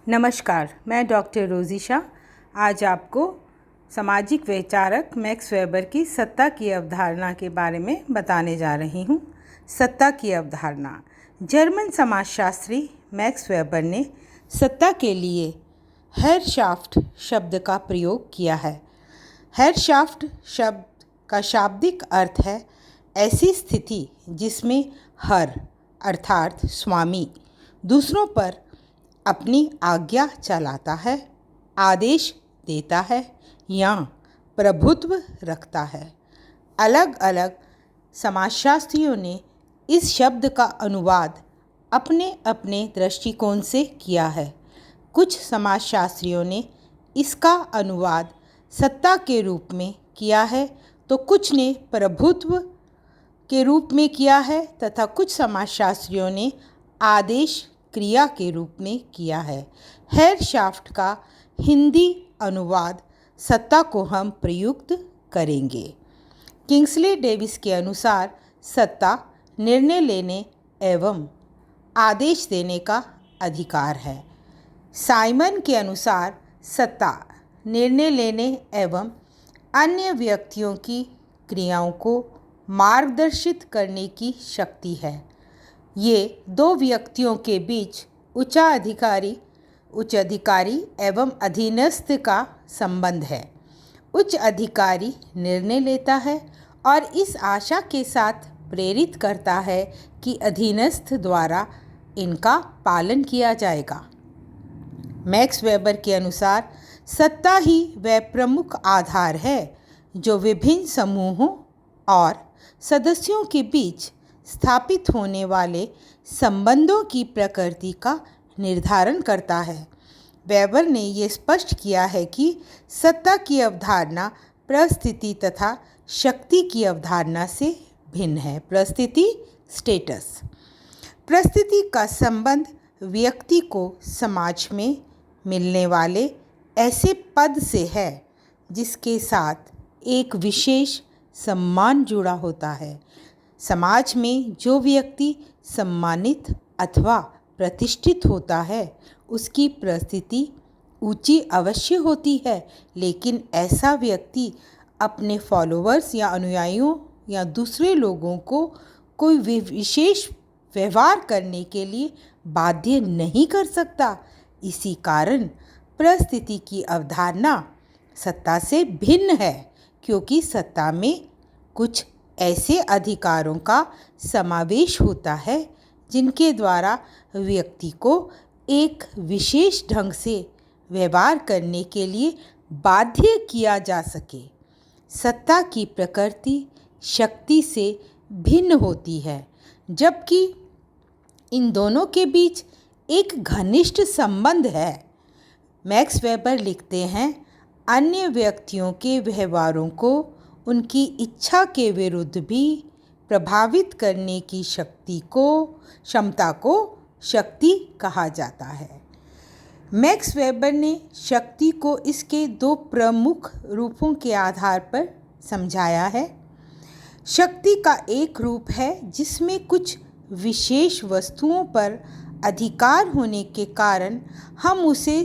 नमस्कार, मैं डॉक्टर रोज़िशा आज आपको सामाजिक विचारक मैक्स वेबर की सत्ता की अवधारणा के बारे में बताने जा रही हूँ। सत्ता की अवधारणा। जर्मन समाजशास्त्री मैक्स वेबर ने सत्ता के लिए हेरशाफ्ट शब्द का प्रयोग किया है। हेरशाफ्ट शब्द का शाब्दिक अर्थ है ऐसी स्थिति जिसमें हर अर्थात स्वामी दूसरों पर अपनी आज्ञा चलाता है, आदेश देता है या प्रभुत्व रखता है। अलग अलग समाजशास्त्रियों ने इस शब्द का अनुवाद अपने अपने दृष्टिकोण से किया है। कुछ समाजशास्त्रियों ने इसका अनुवाद सत्ता के रूप में किया है तो कुछ ने प्रभुत्व के रूप में किया है तथा कुछ समाजशास्त्रियों ने आदेश क्रिया के रूप में किया है। हेरशाफ्ट का हिंदी अनुवाद सत्ता को हम प्रयुक्त करेंगे। किंग्सले डेविस के अनुसार सत्ता निर्णय लेने एवं आदेश देने का अधिकार है। साइमन के अनुसार सत्ता निर्णय लेने एवं अन्य व्यक्तियों की क्रियाओं को मार्गदर्शित करने की शक्ति है। ये दो व्यक्तियों के बीच उच्च अधिकारी एवं अधीनस्थ का संबंध है। उच्च अधिकारी निर्णय लेता है और इस आशा के साथ प्रेरित करता है कि अधीनस्थ द्वारा इनका पालन किया जाएगा। मैक्स वेबर के अनुसार सत्ता ही वह प्रमुख आधार है जो विभिन्न समूहों और सदस्यों के बीच स्थापित होने वाले संबंधों की प्रकृति का निर्धारण करता है। वेबर ने ये स्पष्ट किया है कि सत्ता की अवधारणा परिस्थिति तथा शक्ति की अवधारणा से भिन्न है। परिस्थिति स्टेटस। परिस्थिति का संबंध व्यक्ति को समाज में मिलने वाले ऐसे पद से है जिसके साथ एक विशेष सम्मान जुड़ा होता है। समाज में जो व्यक्ति सम्मानित अथवा प्रतिष्ठित होता है उसकी परिस्थिति ऊंची अवश्य होती है, लेकिन ऐसा व्यक्ति अपने फॉलोअर्स या अनुयायियों या दूसरे लोगों को कोई विशेष व्यवहार करने के लिए बाध्य नहीं कर सकता। इसी कारण परिस्थिति की अवधारणा सत्ता से भिन्न है, क्योंकि सत्ता में कुछ ऐसे अधिकारों का समावेश होता है जिनके द्वारा व्यक्ति को एक विशेष ढंग से व्यवहार करने के लिए बाध्य किया जा सके। सत्ता की प्रकृति शक्ति से भिन्न होती है, जबकि इन दोनों के बीच एक घनिष्ठ संबंध है। मैक्स वेबर लिखते हैं, अन्य व्यक्तियों के व्यवहारों को उनकी इच्छा के विरुद्ध भी प्रभावित करने की क्षमता को शक्ति कहा जाता है। मैक्स वेबर ने शक्ति को इसके दो प्रमुख रूपों के आधार पर समझाया है। शक्ति का एक रूप है जिसमें कुछ विशेष वस्तुओं पर अधिकार होने के कारण हम उसे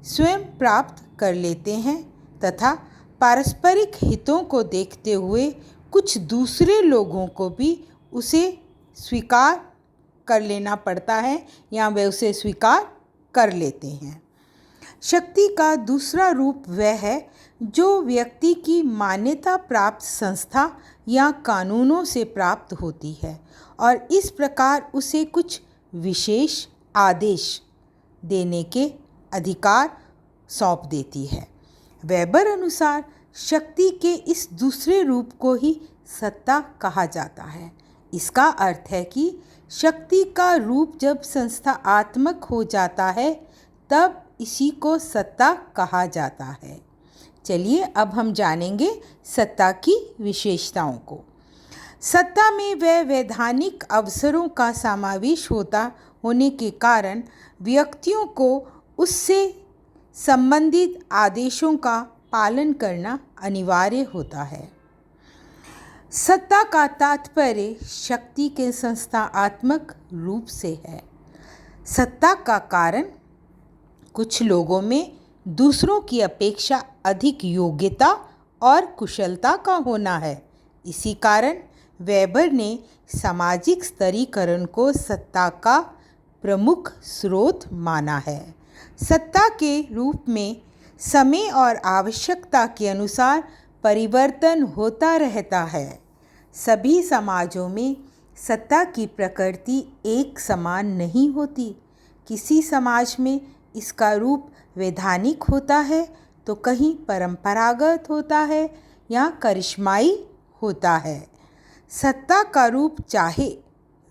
स्वयं प्राप्त कर लेते हैं तथा पारस्परिक हितों को देखते हुए कुछ दूसरे लोगों को भी उसे स्वीकार कर लेना पड़ता है या वे उसे स्वीकार कर लेते हैं। शक्ति का दूसरा रूप वह है जो व्यक्ति की मान्यता प्राप्त संस्था या कानूनों से प्राप्त होती है और इस प्रकार उसे कुछ विशेष आदेश देने के अधिकार सौंप देती है। वेबर अनुसार शक्ति के इस दूसरे रूप को ही सत्ता कहा जाता है। इसका अर्थ है कि शक्ति का रूप जब संस्थात्मक हो जाता है तब इसी को सत्ता कहा जाता है। चलिए अब हम जानेंगे सत्ता की विशेषताओं को। सत्ता में वह वैधानिक अवसरों का समावेश होने के कारण व्यक्तियों को उससे संबंधित आदेशों का पालन करना अनिवार्य होता है। सत्ता का तात्पर्य शक्ति के संस्थात्मक रूप से है। सत्ता का कारण कुछ लोगों में दूसरों की अपेक्षा अधिक योग्यता और कुशलता का होना है। इसी कारण वेबर ने सामाजिक स्तरीकरण को सत्ता का प्रमुख स्रोत माना है। सत्ता के रूप में समय और आवश्यकता के अनुसार परिवर्तन होता रहता है। सभी समाजों में सत्ता की प्रकृति एक समान नहीं होती। किसी समाज में इसका रूप वैधानिक होता है तो कहीं परंपरागत होता है या करिश्माई होता है। सत्ता का रूप चाहे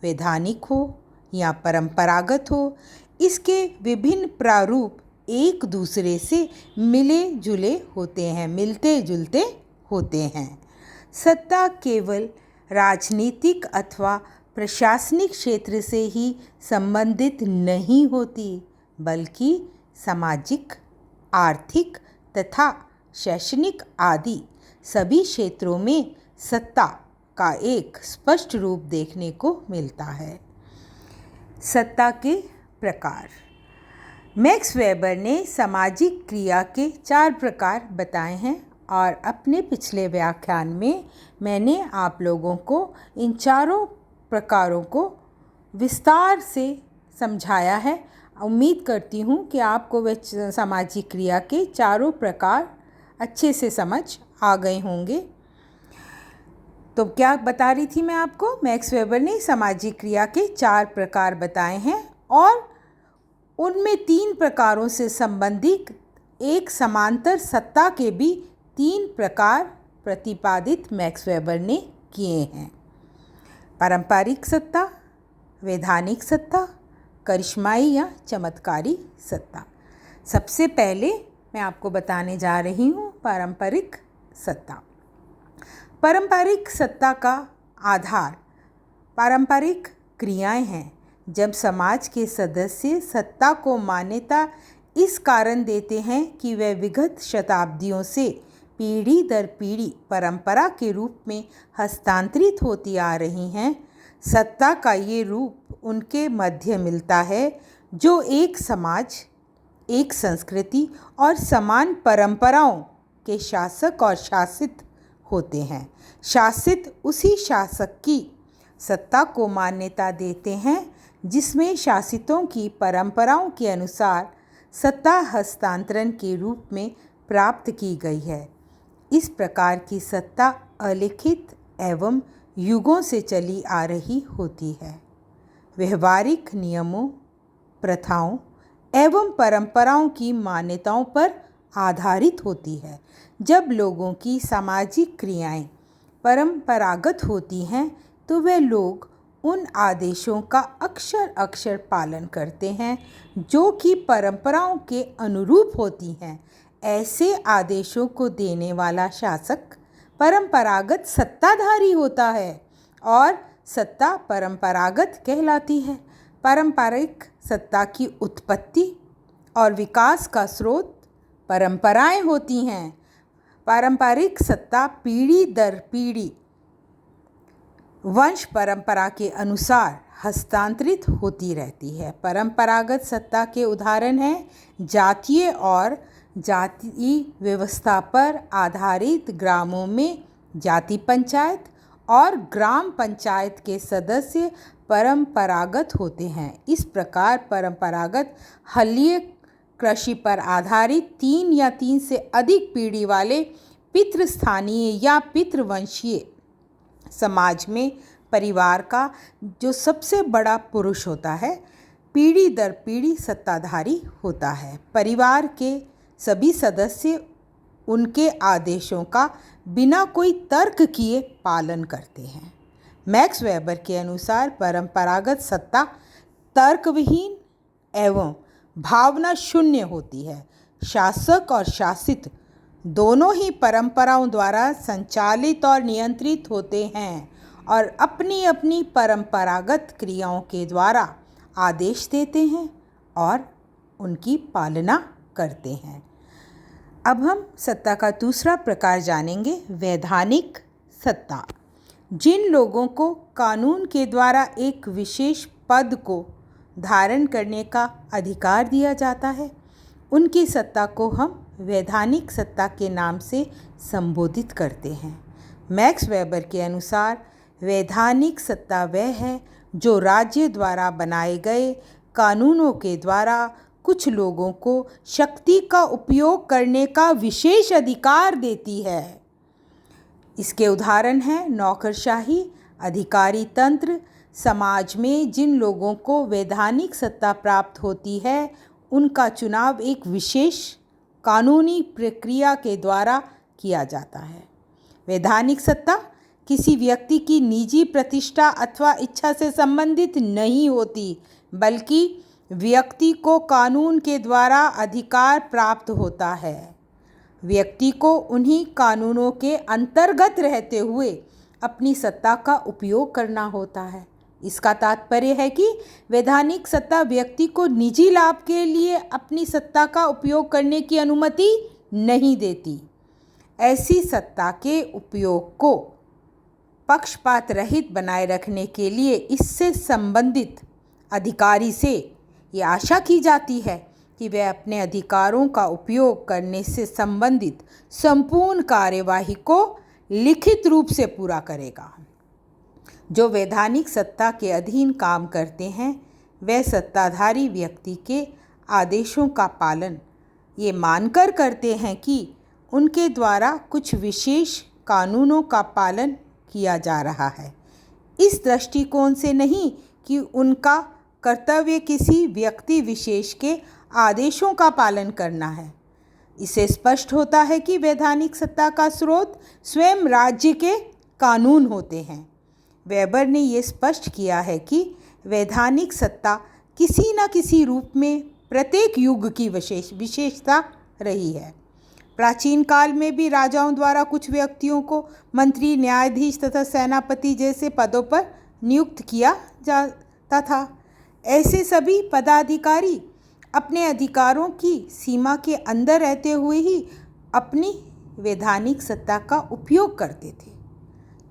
वैधानिक हो या परंपरागत हो, इसके विभिन्न प्रारूप एक दूसरे से मिलते जुलते होते हैं। सत्ता केवल राजनीतिक अथवा प्रशासनिक क्षेत्र से ही संबंधित नहीं होती, बल्कि सामाजिक, आर्थिक तथा शैक्षणिक आदि सभी क्षेत्रों में सत्ता का एक स्पष्ट रूप देखने को मिलता है। सत्ता के प्रकार। मैक्स वेबर ने सामाजिक क्रिया के 4 प्रकार बताए हैं और अपने पिछले व्याख्यान में मैंने आप लोगों को इन चारों प्रकारों को विस्तार से समझाया है। उम्मीद करती हूँ कि आपको वे सामाजिक क्रिया के चारों प्रकार अच्छे से समझ आ गए होंगे। तो क्या बता रही थी मैं आपको? मैक्स वेबर ने सामाजिक क्रिया के 4 प्रकार बताए हैं और उनमें 3 प्रकारों से संबंधित एक समांतर सत्ता के भी 3 प्रकार प्रतिपादित मैक्स वेबर ने किए हैं। पारंपरिक सत्ता, वैधानिक सत्ता, करिश्माई या चमत्कारी सत्ता। सबसे पहले मैं आपको बताने जा रही हूँ पारंपरिक सत्ता। पारंपरिक सत्ता का आधार पारंपरिक क्रियाएं हैं। जब समाज के सदस्य सत्ता को मान्यता इस कारण देते हैं कि वह विगत शताब्दियों से पीढ़ी दर पीढ़ी परंपरा के रूप में हस्तांतरित होती आ रही हैं। सत्ता का ये रूप उनके मध्य मिलता है जो एक समाज, एक संस्कृति और समान परंपराओं के शासक और शासित होते हैं। शासित उसी शासक की सत्ता को मान्यता देते हैं जिसमें शासितों की परंपराओं के अनुसार सत्ता हस्तांतरण के रूप में प्राप्त की गई है। इस प्रकार की सत्ता अलिखित एवं युगों से चली आ रही होती है। व्यवहारिक नियमों, प्रथाओं एवं परंपराओं की मान्यताओं पर आधारित होती है। जब लोगों की सामाजिक क्रियाएं परंपरागत होती हैं तो वे लोग उन आदेशों का अक्षर पालन करते हैं जो कि परंपराओं के अनुरूप होती हैं। ऐसे आदेशों को देने वाला शासक परंपरागत सत्ताधारी होता है और सत्ता परंपरागत कहलाती है। पारंपरिक सत्ता की उत्पत्ति और विकास का स्रोत परंपराएं होती हैं। पारंपरिक सत्ता पीढ़ी दर पीढ़ी वंश परंपरा के अनुसार हस्तांतरित होती रहती है। परंपरागत सत्ता के उदाहरण हैं जातीय और जाति व्यवस्था पर आधारित ग्रामों में जाति पंचायत और ग्राम पंचायत के सदस्य परंपरागत होते हैं। इस प्रकार परंपरागत हल्लीय कृषि पर आधारित 3 या 3 से अधिक पीढ़ी वाले पितृस्थानीय या पितृवंशीय समाज में परिवार का जो सबसे बड़ा पुरुष होता है पीढ़ी दर पीढ़ी सत्ताधारी होता है। परिवार के सभी सदस्य उनके आदेशों का बिना कोई तर्क किए पालन करते हैं। मैक्स वेबर के अनुसार परंपरागत सत्ता तर्कविहीन एवं भावना शून्य होती है। शासक और शासित दोनों ही परंपराओं द्वारा संचालित और नियंत्रित होते हैं और अपनी अपनी परंपरागत क्रियाओं के द्वारा आदेश देते हैं और उनकी पालना करते हैं। अब हम सत्ता का दूसरा प्रकार जानेंगे, वैधानिक सत्ता। जिन लोगों को कानून के द्वारा एक विशेष पद को धारण करने का अधिकार दिया जाता है उनकी सत्ता को हम वैधानिक सत्ता के नाम से संबोधित करते हैं। मैक्स वेबर के अनुसार वैधानिक सत्ता वह है जो राज्य द्वारा बनाए गए कानूनों के द्वारा कुछ लोगों को शक्ति का उपयोग करने का विशेष अधिकार देती है। इसके उदाहरण हैं नौकरशाही, अधिकारी तंत्र। समाज में जिन लोगों को वैधानिक सत्ता प्राप्त होती है उनका चुनाव एक विशेष कानूनी प्रक्रिया के द्वारा किया जाता है। वैधानिक सत्ता किसी व्यक्ति की निजी प्रतिष्ठा अथवा इच्छा से संबंधित नहीं होती, बल्कि व्यक्ति को कानून के द्वारा अधिकार प्राप्त होता है। व्यक्ति को उन्हीं कानूनों के अंतर्गत रहते हुए अपनी सत्ता का उपयोग करना होता है। इसका तात्पर्य है कि वैधानिक सत्ता व्यक्ति को निजी लाभ के लिए अपनी सत्ता का उपयोग करने की अनुमति नहीं देती। ऐसी सत्ता के उपयोग को पक्षपात रहित बनाए रखने के लिए इससे संबंधित अधिकारी से ये आशा की जाती है कि वह अपने अधिकारों का उपयोग करने से संबंधित संपूर्ण कार्यवाही को लिखित रूप से पूरा करेगा। जो वैधानिक सत्ता के अधीन काम करते हैं वह सत्ताधारी व्यक्ति के आदेशों का पालन ये मानकर करते हैं कि उनके द्वारा कुछ विशेष कानूनों का पालन किया जा रहा है। इस दृष्टिकोण से नहीं कि उनका कर्तव्य किसी व्यक्ति विशेष के आदेशों का पालन करना है। इससे स्पष्ट होता है कि वैधानिक सत्ता का स्रोत स्वयं राज्य के कानून होते हैं। वेबर ने ये स्पष्ट किया है कि वैधानिक सत्ता किसी न किसी रूप में प्रत्येक युग की विशेषता रही है। प्राचीन काल में भी राजाओं द्वारा कुछ व्यक्तियों को मंत्री, न्यायाधीश तथा सेनापति जैसे पदों पर नियुक्त किया जाता था। ऐसे सभी पदाधिकारी अपने अधिकारों की सीमा के अंदर रहते हुए ही अपनी वैधानिक सत्ता का उपयोग करते थे।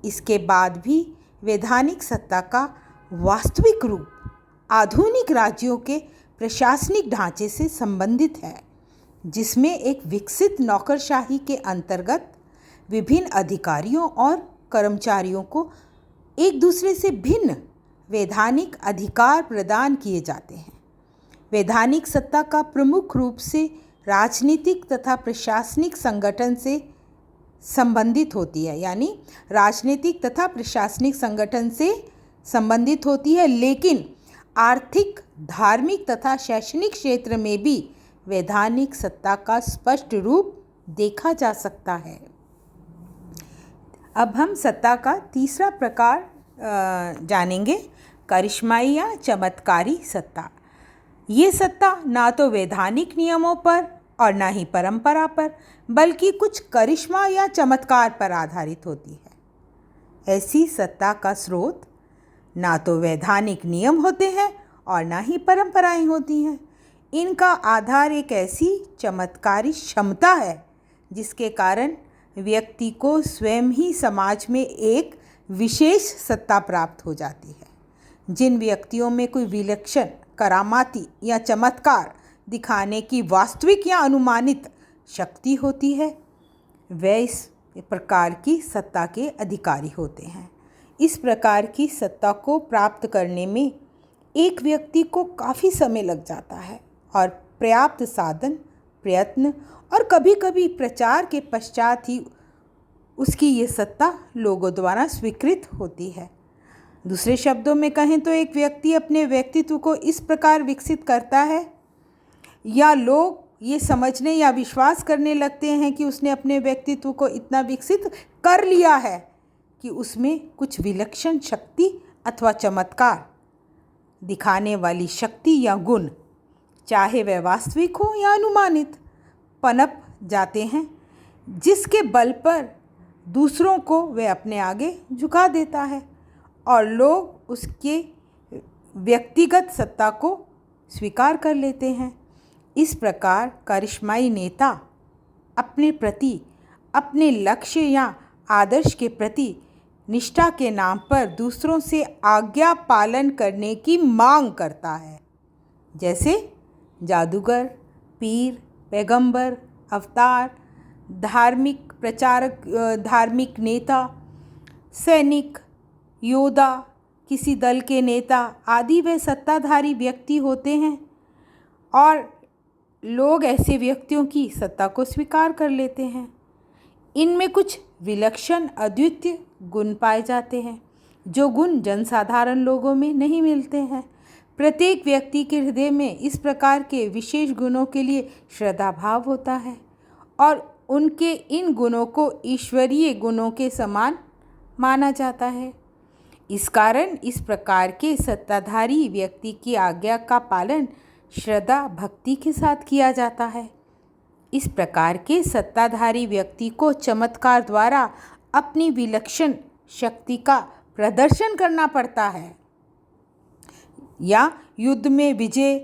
इसके बाद भी वैधानिक सत्ता का वास्तविक रूप आधुनिक राज्यों के प्रशासनिक ढांचे से संबंधित है, जिसमें एक विकसित नौकरशाही के अंतर्गत विभिन्न अधिकारियों और कर्मचारियों को एक दूसरे से भिन्न वैधानिक अधिकार प्रदान किए जाते हैं। वैधानिक सत्ता का प्रमुख रूप से राजनीतिक तथा प्रशासनिक संगठन से संबंधित होती है, यानी राजनीतिक तथा प्रशासनिक संगठन से संबंधित होती है, लेकिन आर्थिक, धार्मिक तथा शैक्षणिक क्षेत्र में भी वैधानिक सत्ता का स्पष्ट रूप देखा जा सकता है। अब हम सत्ता का तीसरा प्रकार जानेंगे, करिश्माई या चमत्कारी सत्ता। ये सत्ता ना तो वैधानिक नियमों पर और ना ही परंपरा पर, बल्कि कुछ करिश्मा या चमत्कार पर आधारित होती है। ऐसी सत्ता का स्रोत ना तो वैधानिक नियम होते हैं और ना ही परंपराएं होती हैं। इनका आधार एक ऐसी चमत्कारी क्षमता है जिसके कारण व्यक्ति को स्वयं ही समाज में एक विशेष सत्ता प्राप्त हो जाती है। जिन व्यक्तियों में कोई विलक्षण, करामाती या चमत्कार दिखाने की वास्तविक या अनुमानित शक्ति होती है, वे इस प्रकार की सत्ता के अधिकारी होते हैं। इस प्रकार की सत्ता को प्राप्त करने में एक व्यक्ति को काफ़ी समय लग जाता है और पर्याप्त साधन, प्रयत्न और कभी कभी प्रचार के पश्चात ही उसकी ये सत्ता लोगों द्वारा स्वीकृत होती है। दूसरे शब्दों में कहें तो एक व्यक्ति अपने व्यक्तित्व को इस प्रकार विकसित करता है या लोग ये समझने या विश्वास करने लगते हैं कि उसने अपने व्यक्तित्व को इतना विकसित कर लिया है कि उसमें कुछ विलक्षण शक्ति अथवा चमत्कार दिखाने वाली शक्ति या गुण, चाहे वह वास्तविक हो या अनुमानित, पनप जाते हैं, जिसके बल पर दूसरों को वह अपने आगे झुका देता है और लोग उसके व्यक्तिगत सत्ता को स्वीकार कर लेते हैं। इस प्रकार करिश्माई नेता अपने प्रति, अपने लक्ष्य या आदर्श के प्रति निष्ठा के नाम पर दूसरों से आज्ञा पालन करने की मांग करता है। जैसे जादूगर, पीर, पैगंबर, अवतार, धार्मिक प्रचारक, धार्मिक नेता, सैनिक, योद्धा, किसी दल के नेता आदि वे सत्ताधारी व्यक्ति होते हैं और लोग ऐसे व्यक्तियों की सत्ता को स्वीकार कर लेते हैं। इनमें कुछ विलक्षण अद्वितीय गुण पाए जाते हैं, जो गुण जनसाधारण लोगों में नहीं मिलते हैं। प्रत्येक व्यक्ति के हृदय में इस प्रकार के विशेष गुणों के लिए श्रद्धा भाव होता है और उनके इन गुणों को ईश्वरीय गुणों के समान माना जाता है। इस कारण इस प्रकार के सत्ताधारी व्यक्ति की आज्ञा का पालन श्रद्धा भक्ति के साथ किया जाता है। इस प्रकार के सत्ताधारी व्यक्ति को चमत्कार द्वारा अपनी विलक्षण शक्ति का प्रदर्शन करना पड़ता है या युद्ध में विजय,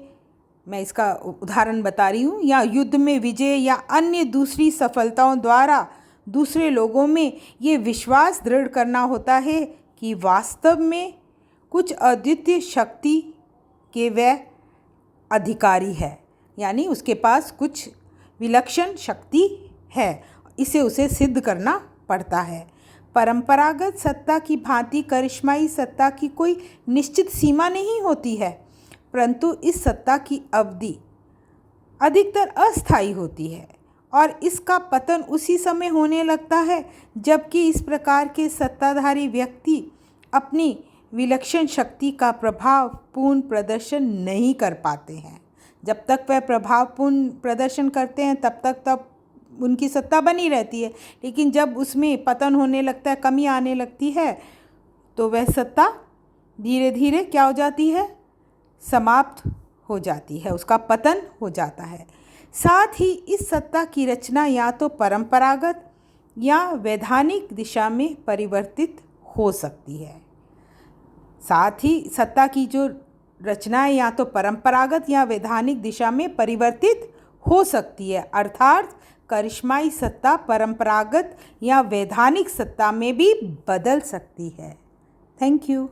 मैं इसका उदाहरण बता रही हूँ, या युद्ध में विजय या अन्य दूसरी सफलताओं द्वारा दूसरे लोगों में ये विश्वास दृढ़ करना होता है कि वास्तव में कुछ अद्वितीय शक्ति के वह अधिकारी है, यानी उसके पास कुछ विलक्षण शक्ति है। इसे उसे सिद्ध करना पड़ता है। परंपरागत सत्ता की भांति करिश्माई सत्ता की कोई निश्चित सीमा नहीं होती है, परंतु इस सत्ता की अवधि अधिकतर अस्थायी होती है और इसका पतन उसी समय होने लगता है जबकि इस प्रकार के सत्ताधारी व्यक्ति अपनी विलक्षण शक्ति का प्रभावपूर्ण प्रदर्शन नहीं कर पाते हैं। जब तक वह प्रभावपूर्ण प्रदर्शन करते हैं तब उनकी सत्ता बनी रहती है, लेकिन जब उसमें पतन होने लगता है, कमी आने लगती है, तो वह सत्ता धीरे धीरे क्या हो जाती है, समाप्त हो जाती है, उसका पतन हो जाता है। साथ ही इस सत्ता की रचना या तो परंपरागत या वैधानिक दिशा में परिवर्तित हो सकती है। साथ ही सत्ता की जो रचनाएं या तो परंपरागत या वैधानिक दिशा में परिवर्तित हो सकती है, अर्थात करिश्माई सत्ता परंपरागत या वैधानिक सत्ता में भी बदल सकती है। Thank you.